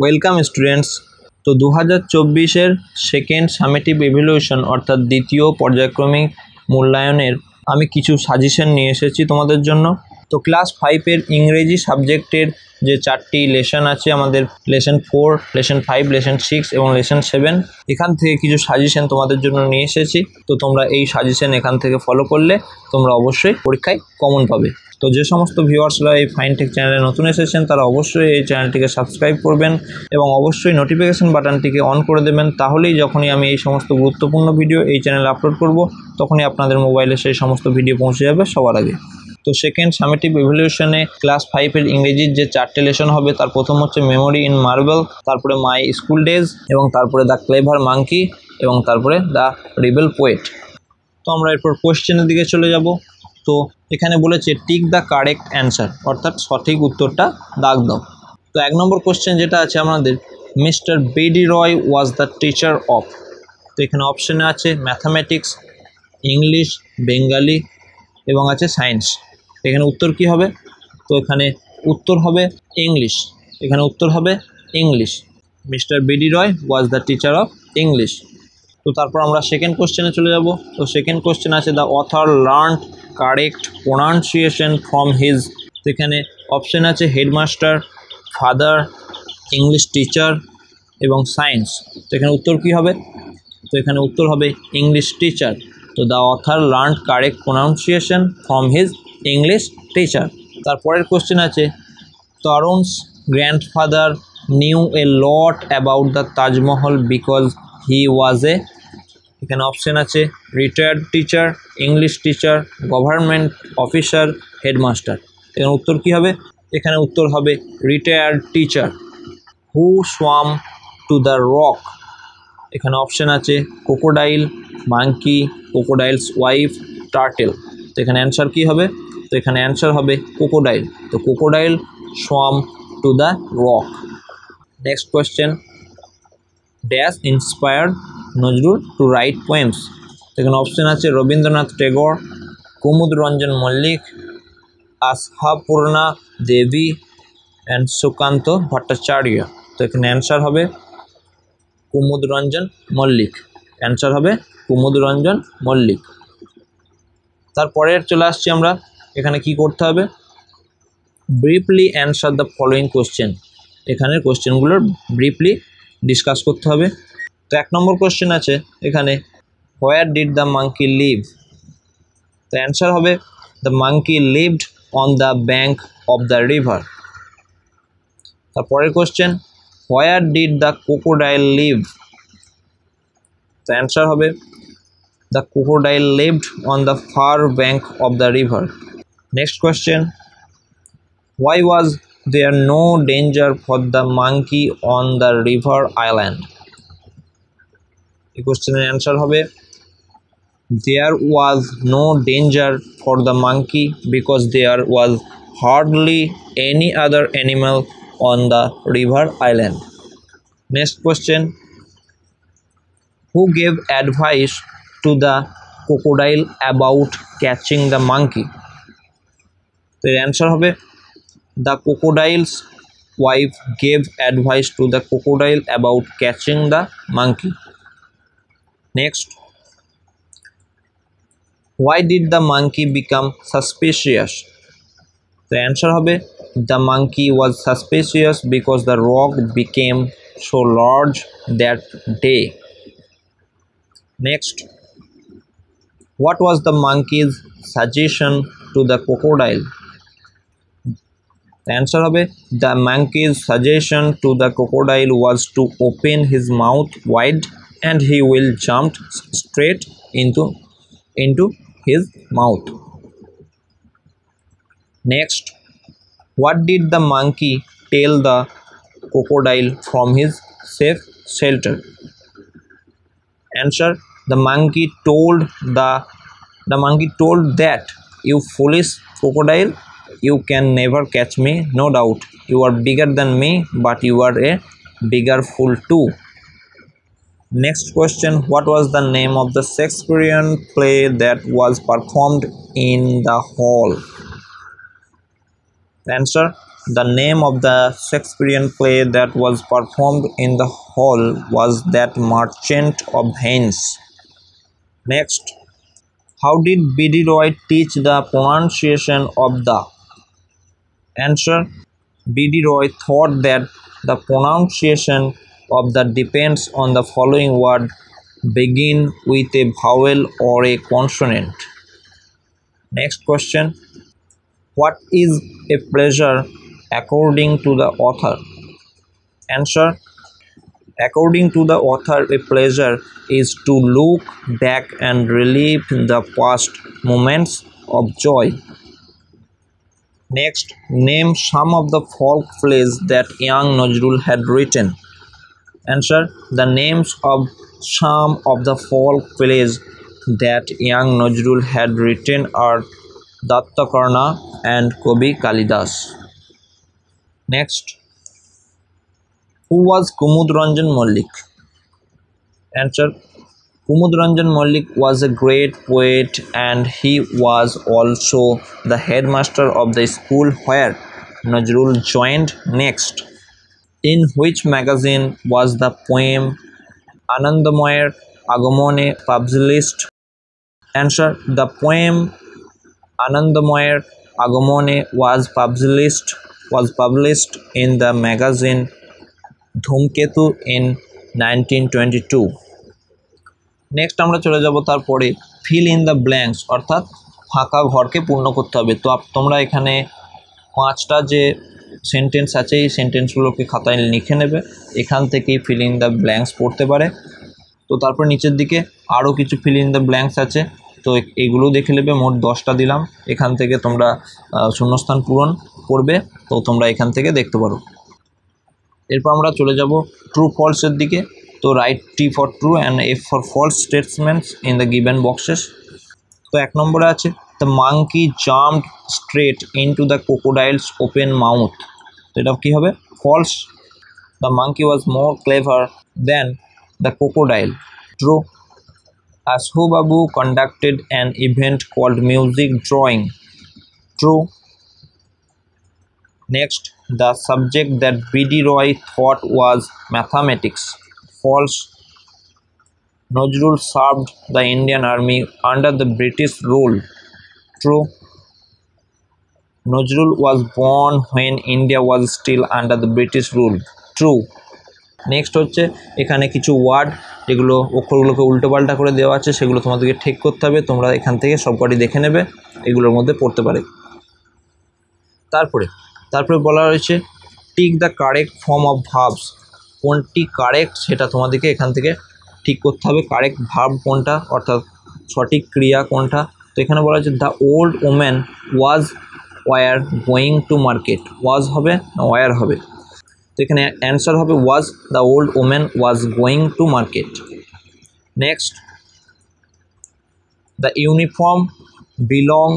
Welcome students. তো 2024-এর second summative evaluation অর্থাৎ দ্বিতীয় পর্যায়ক্রমিক মূল্যায়নের আমি কিছু সাজেশন নিয়ে এসেছি তোমাদের জন্য। তো ক্লাস 5-এর ইংরেজি সাবজেক্টের যে 4টি লেসন আছে, আমাদের লেসন 4, লেসন 5, লেসন 6 এবং লেসন 7, এখান থেকে কিছু সাজেশন তোমাদের জন্য নিয়ে এসেছি। তো তোমরা এই সাজেশন এখান থেকে ফলো করলে তোমরা অবশ্যই পরীক্ষায় কমন পাবে। তো যে সমস্ত ভিউয়ার্সরা এই ফাইনটেক চ্যানেলে নতুন এসেছেন তারা অবশ্যই এই চ্যানেলটিকে সাবস্ক্রাইব করবেন এবং অবশ্যই নোটিফিকেশন বাটনটিকে অন করে দেবেন। তাহলেই যখনই আমি এই সমস্ত গুরুত্বপূর্ণ ভিডিও এই চ্যানেলে আপলোড করব তখনই আপনাদের মোবাইলে সেই সমস্ত ভিডিও পৌঁছে যাবে সবার আগে। তো সেকেন্ড সামেটিভ ইভ্যালুয়েশনে ক্লাস 5-এর ইংরেজির যে 4টে লেসন হবে তার প্রথম হচ্ছে মেমোরি ইন মার্বেল, তারপরে মাই স্কুল ডেজ এবং তারপরে দ্য ক্লেভার মাঙ্কি এবং তারপরে দ্য রিবেল পোয়েট। তো আমরা এরপর কোয়েশ্চেনের দিকে চলে যাব। তো এখানে বলেছে টিক দ্য কারেক্ট অ্যান্সার, অর্থাৎ সঠিক উত্তরটা দাগ দাও। তো 1 নম্বর কোয়েশ্চেন যেটা আছে আমাদের, mister Bedi Roy was the teacher of. তো এখানে অপশানে আছে ম্যাথামেটিক্স, ইংলিশ, বেঙ্গালি এবং আছে সায়েন্স। এখানে উত্তর কি হবে? তো এখানে উত্তর হবে ইংলিশ। এখানে উত্তর হবে English. Mister Bedi Roy was the teacher of English. তো তারপর আমরা সেকেন্ড কোশ্চেনে চলে যাব। তো সেকেন্ড কোশ্চেন আছে the author learned correct pronunciation from his. তো এখানে অপশান আছে হেডমাস্টার, ফাদার, ইংলিশ টিচার এবং সায়েন্স। তো এখানে উত্তর কি হবে? তো এখানে উত্তর হবে ইংলিশ টিচার। তো the author learned correct pronunciation from his English teacher. তারপরের কোশ্চেন আছে Tarun's grandfather knew a lot about the Taj Mahal because he ওয়াজ এ। এখানে অপশান আছে retired teacher, English teacher, government officer, headmaster. এখানে উত্তর কি হবে? এখানে উত্তর হবে retired teacher. Who swamp to the rock. এখানে অপশান আছে crocodile, monkey, crocodiles wife, turtle. তো এখানে অ্যান্সার কী হবে? তো এখানে অ্যান্সার হবে ক্রোকোডাইল। তো crocodile swam to the rock. Next question, dash inspired Nazrul to write poems. তো এখানে অপশান আছে রবীন্দ্রনাথ টেগোর, কুমুদ রঞ্জন মল্লিক, আশাপূর্ণা দেবী অ্যান্ড সুকান্ত ভট্টাচার্য। তো এখানে অ্যান্সার হবে কুমুদ রঞ্জন মল্লিক। অ্যান্সার হবে কুমুদ রঞ্জন মল্লিক। তারপরে চলে আসছি আমরা, এখানে কি করতে হবে? Briefly answer the following question. এখানে কোশ্চেনগুলোর ব্রিফলি ডিসকাস করতে হবে। তো 1 নম্বর কোশ্চেন আছে এখানে where did the monkey live. তো অ্যান্সার হবে the monkey lived on the bank of the river. তারপরের question where did the crocodile live. তো অ্যান্সার হবে the crocodile lived on the far bank of the river. Next question, why was there no danger for the monkey on the river island? এই কোশ্চেনের answer হবে there was no danger for the monkey because there was hardly any other animal on the river island. Next question, who gave advice to the crocodile about catching the monkey? তো এর answer হবে the crocodile's wife gave advice to the crocodile about catching the monkey. Next, why did the monkey become suspicious? The answer হবে the monkey was suspicious because the rock became so large that day. Next, what was the monkey's suggestion to the crocodile? The answer হবে the monkey's suggestion to the crocodile was to open his mouth wide and he will jump straight into his mouth. Next, what did the monkey tell the crocodile from his safe shelter? Answer, the monkey told that you foolish crocodile, you can never catch me, no doubt you are bigger than me, but you are a bigger fool too. Next question, what was the name of the Shakespearean play that was performed in the hall? Answer, the name of the Shakespearean play that was performed in the hall was That Merchant of Venice. Next, how did B.D. Roy teach the pronunciation of the? Answer, B.D. Roy thought that the pronunciation of the depends on the following word begin with a vowel or a consonant. Next question, what is a pleasure according to the author? Answer, according to the author, a pleasure is to look back and relive the past moments of joy. Next, name some of the folk plays that young Nazrul had written. Answer, the names of some of the folk plays that young Nazrul had written are Dattakarna and Kabi Kalidas. Next, who was Kumud Ranjan Mallik? Answer, Kumud Ranjan Mallik was a great poet and he was also the headmaster of the school where Nazrul joined. Next, in which magazine was the poem Anandamoyer Agamone published? Answer, the poem Anandamoyer Agamone was published in the magazine Dhumketu in 1922. Next আমরা চলে যাব তারপরে fill in the blanks, অর্থাৎ ফাঁকা ঘরকে পূর্ণ করতে হবে। তো তোমরা এখানে 5টা যে সেন্টেন্স আছে এই সেন্টেন্সগুলোকে খাতায় লিখে নেবে, এখান থেকেই ফিল ইন দ্য ব্ল্যাঙ্কস পড়তে পারে। তো তারপর নিচের দিকে আরও কিছু ফিল ইন দ্য ব্ল্যাঙ্কস আছে, তো এগুলো দেখে নেবে। মোট 10টা দিলাম, এখান থেকে তোমরা শূন্যস্থান পূরণ করবে, তো তোমরা এখান থেকে দেখতে পারো। এরপর আমরা চলে যাব ট্রু ফলসের দিকে। তো right T for true and F for false statements in the given boxes. তো 1 নম্বরে আছে the monkey jumped straight into the crocodile's open mouth. তো এটা কী হবে? False. The monkey was more clever than the crocodile. True. Ashu Babu conducted an event called music drawing. True. Next, the subject that B.D. Roy thought was mathematics. False. Nazrul served the Indian Army under the British rule. True. Nazrul was born when India was still under the British rule. True. Next হচ্ছে এখানে কিছু word যেগুলো অক্ষরগুলোকে উল্টোপাল্টা করে দেওয়া আছে, সেগুলো তোমাদেরকে ঠিক করতে হবে। তোমরা এখান থেকে সবকটি দেখে নেবে, এগুলোর মধ্যে পড়তে পারে। তারপরে বলা রয়েছে tick the correct form of verbs. কোনটি কারেক্ট সেটা তোমাদেরকে এখান থেকে ঠিক করতে হবে। কারেক্ট ভার্ব কোনটা, অর্থাৎ সঠিক ক্রিয়া কোনটা। তো এখানে বলা হচ্ছে the old woman was were going to market. Was হবে না ওয়ার হবে? তো এখানে অ্যান্সার হবে was. The old woman was going to market. Next, the uniform belong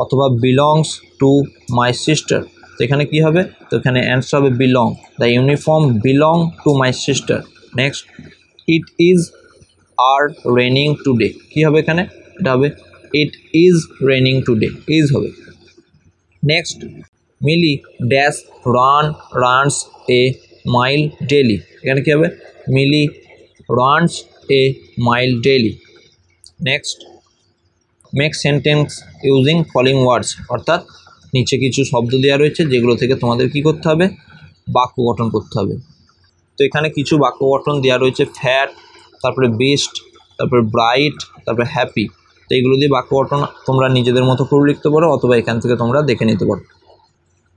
অথবা বিলংস টু মাই সিস্টার। তো এখানে কী হবে? তো এখানে অ্যান্সার হবে belong. The uniform belong to my sister. Next, it is are raining today. কী হবে এখানে? এটা হবে it is raining today. Is হবে। Next, Milly dash runs a mile daily. এখানে কী হবে? Milly runs a mile daily. Next, make sentence using following words, অর্থাৎ নিচে কিছু শব্দ দেওয়া রয়েছে যেগুলো থেকে তোমাদের কী করতে হবে? বাক্য গঠন করতে হবে। তো এখানে কিছু বাক্য গঠন দেওয়া রয়েছে ফ্যাট, তারপরে বেস্ট, তারপরে ব্রাইট, তারপরে হ্যাপি। তো এইগুলো দিয়ে বাক্য গঠন তোমরা নিজেদের মতো করে লিখতে পারো, অথবা এখান থেকে তোমরা দেখে নিতে পারো।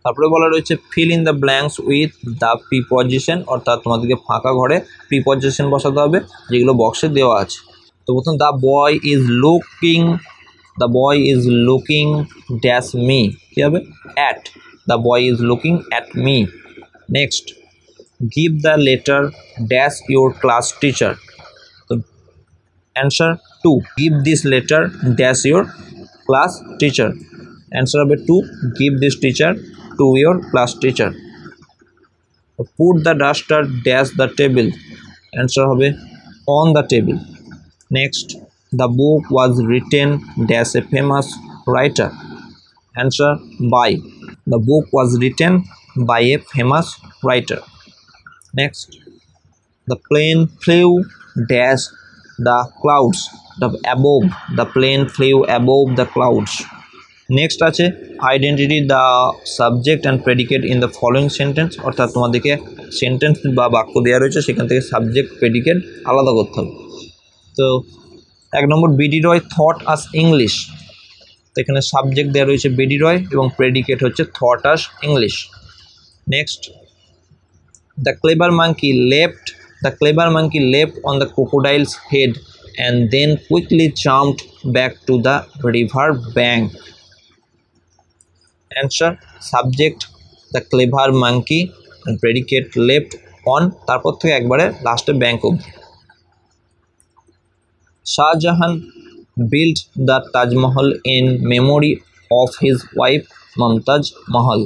তারপরে বলা রয়েছে fill in the blanks with the preposition, অর্থাৎ তোমাদেরকে ফাঁকা ঘরে প্রিপজিশন বসাতে হবে যেগুলো বক্সে দেওয়া আছে। তো প্রথম the boy is looking dash me. কী হবে? At. The boy is looking at me. Next, give the letter dash your class teacher. তো answer to. Give this letter dash your class teacher. Answer হবে to. Give this teacher to your class teacher. Put the duster dash the table. Answer হবে on the table. Next, the book was written dash a famous writer. Answer by. The book was written by a famous writer. Next, the plane flew dash the clouds. The plane flew above the clouds. Next আছে identity the subject and predicate in the following sentence, অর্থাৎ তোমাদেরকে sentence বা বাক্য দেওয়া রয়েছে, সেখান থেকে subject predicate আলাদা করতে হবে। তো 1 নম্বর, বিডি রয় থট আস ইংলিশ। তো এখানে সাবজেক্ট দেওয়া রয়েছে বিডি রয় এবং প্রেডিকেট হচ্ছে thought us English. Next, the clever monkey left on the crocodiles head and then quickly jumped back to the river bank. Answer, subject the clever monkey and predicate left on, তারপর থেকে একবারে লাস্টে bank অবধি। Shahjahan built the Taj Mahal in memory of his wife Mumtaz Mahal.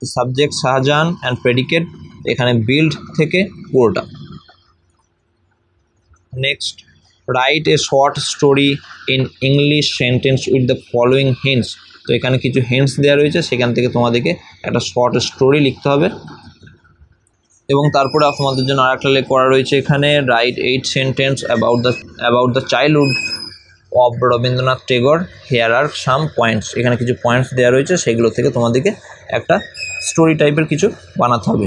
Subject Shahjahan and predicate এখানে build থেকে পুরোটা। Next, write a short story in English sentence with the following hints. তো এখানে কিছু হিন্টস দেওয়া রয়েছে, সেখান থেকে তোমাদেরকে একটা শর্ট স্টোরি লিখতে হবে। এবং তারপরে তোমাদের জন্য আরেকটা করা রয়েছে এখানে, right 8 sentence about the childhood of Rabindranath Tagore, here are some points. এখানে কিছু পয়েন্টস দেওয়া রয়েছে, সেগুলো থেকে তোমাদেরকে একটা স্টোরি টাইপের কিছু বানাতে হবে।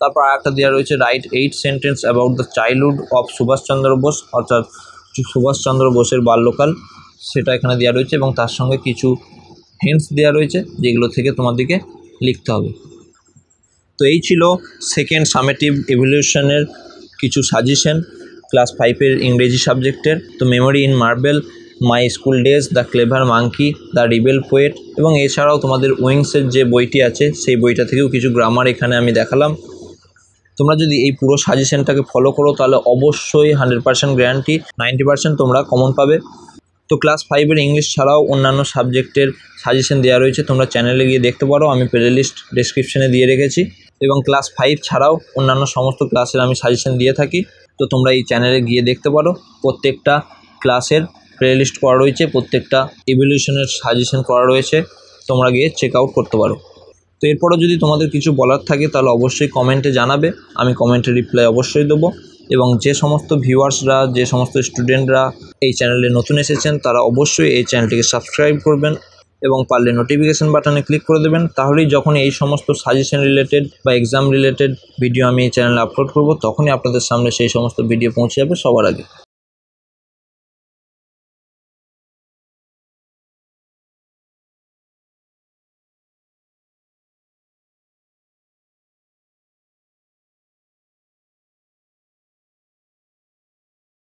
তারপর আরেকটা দেওয়া রয়েছে, right 8 sentence about the childhood of Subhash Chandra Bose, অর্থাৎ সুভাষচন্দ্র বোসের বাল্যকাল, সেটা এখানে দেওয়া রয়েছে এবং তার সঙ্গে কিছু হিন্টস দেওয়া রয়েছে, যেগুলো থেকে তোমাদেরকে লিখতে হবে। তো এই ছিল সেকেন্ড সামেটিভ ইভ্যালুয়েশনের কিছু সাজেশন ক্লাস 5-এর ইংরেজি সাবজেক্টের। তো memory in marble, my school days, the clever monkey, the rebel poet, এবং এছাড়াও তোমাদের উইংসের যে বইটি আছে সেই বইটা থেকেও কিছু গ্রামার এখানে আমি দেখালাম। তোমরা যদি এই পুরো সাজেশনটাকে ফলো করো তাহলে অবশ্যই 100% গ্যারান্টি 90% তোমরা কমন পাবে। তো ক্লাস 5-এর ইংলিশ ছাড়াও অন্যান্য সাবজেক্টের সাজেশন দেওয়া রয়েছে, তোমরা চ্যানেলে গিয়ে দেখতে পারো, আমি প্লেলিস্ট ডেসক্রিপশনে দিয়ে রেখেছি। এবং ক্লাস 5 ছাড়াও অন্যান্য সমস্ত ক্লাসের আমি সাজেশন দিয়ে থাকি, তো তোমরা এই চ্যানেলে গিয়ে দেখতে পারো। প্রত্যেকটা ক্লাসের প্লেলিস্ট করা রয়েছে, প্রত্যেকটা ইভ্যালুয়েশনের সাজেশন করা রয়েছে, তোমরা গিয়ে চেক আউট করতে পারো। তো এরপরও যদি তোমাদের কিছু বলার থাকে তাহলে অবশ্যই কমেন্টে জানাবে, আমি কমেন্টে রিপ্লাই অবশ্যই দেবো। এবং যে সমস্ত ভিউয়ার্সরা, যে সমস্ত স্টুডেন্টরা এই চ্যানেলে নতুন এসেছেন তারা অবশ্যই এই চ্যানেলটিকে সাবস্ক্রাইব করবেন এবং পারলে নোটিফিকেশান বাটনে ক্লিক করে দেবেন, তাহলেই যখন এই সমস্ত সাজেশন রিলেটেড বা এক্সাম রিলেটেড ভিডিও আমি এই চ্যানেলে আপলোড করব তখনই আপনাদের সামনে সেই সমস্ত ভিডিও পৌঁছে যাবে সবার আগে।